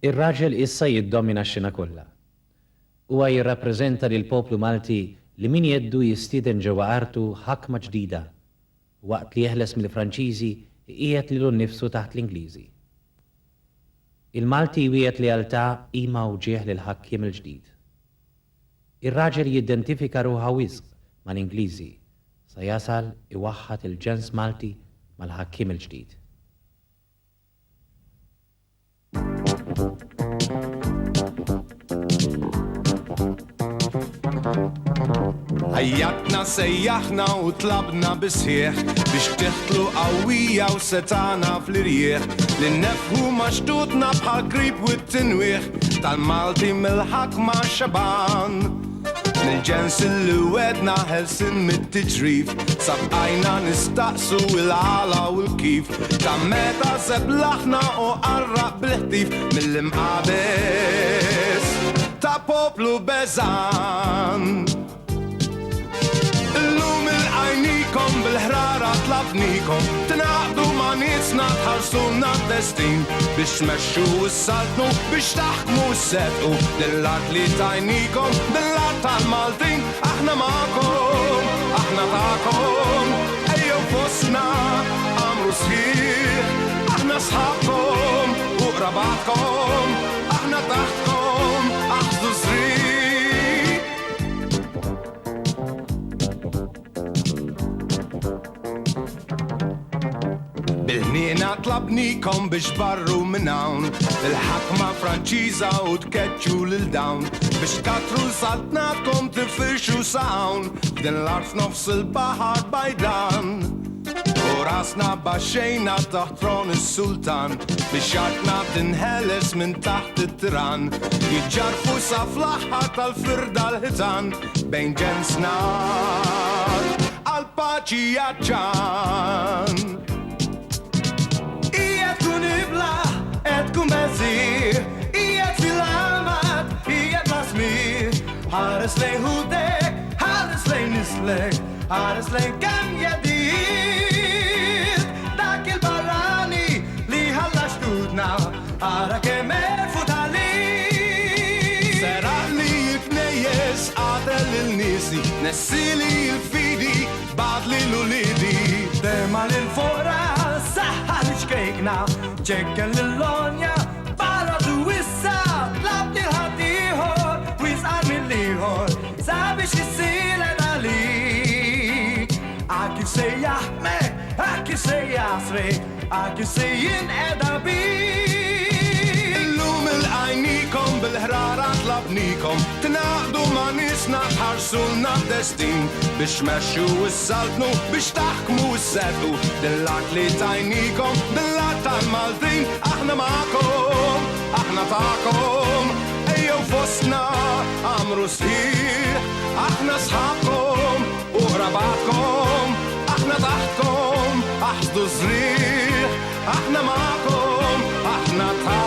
Ir-raġel issa jiddomina x-xina kollha. Huwa jirrappreżenta lil poplu Malti li min jeddu jistieden ġewwa artu ħakma ġdida waqt li jeħles mill-Franċiżi qiegħed lilu nnifsu taħt l-Ingliżi. Il-Malti wieħed li jalta qima u ġieħ lil ħakkiem il-ġdid. Ir-raġel jidentifika ruħa wisq mal-Ingliżi sa jasal iwaħħad il-ġens Malti mal-ħakkiem il-ġdid. Ħajjatna sejjaħna u tlabna bisħieħ biex teħtlu qawwija u setana fl-irjieħ li nefħu maxtutna bħal grib u t-tinwieħ tal-Malti mill-ħakma xaban. Nil-ġens illi wedna ħelsin mit-tiġrif sabqajna nistaqsu il-għala u l-kif ta' meta seblaħna u qarraq bil-ħtif mill-imqabes ta' poplu beżan. Illum il-għajnikom bil-ħrara tlabnikom tinaqdu ma' niesna tħarsulna d-destin biex tmexxu s-saltnu biex taħkmu s-setqu lill-art li tajnikom bil-art tal-Maltin aħna ma'kom, aħna ta'kom ejjew fostna għamru sħiħ aħna sħabkom u qrabatkom aħna taħtkom aħdu żrieq. Bil-ħniena tlabnikom biex barru minn hawn il-ħakma Franċiża u tkeċċu lil dawn biex tkatru saltnatkom tifirxu sawn din l-art nofs il-baħar bajdan. U rasna baxxejna taħt tron is-sultan biex jartna tinħeles minn taħt it-tiran jiġġarfu sa fl-aħħar tal-firda l-ħitan bejn ġensna għal-paċi jaċċan. Tkun beżir, ijet fil-amat, ijet lasmir ħares lejn hudek, ħares lejn nislek, ħares lejn kemm jediet dak il-barrani li ħalla xtutna ħara kemm erfut għalik. Seraqli jitnejjes għadel il-nisi nessili il-fidi badli l-ulidi dema l-fora saħħa l-ċkejkna ċekken l-lonja barra tu wissa labni l-ħatiħor wisqar mill-liħor sabiex jissile dalik Aki sejjaħ me, aki sejjaħ sre, aki sejjin edabi. Illum il-għajnikom bil-ħrara tlabnikom tinaqdu ma' nisna tħarsulna d-destin biex mexxu s-saltnu biex taħkmu s-setqu dil-art li tajnikom dil-art tal-Maltin aħna ma'kom, aħna ta'kom ejjew fostna għamru sħiħ aħna sħabkom u qrabatkom aħna taħtkom aħdu żrieħ aħna ma'kom aħna ta'kom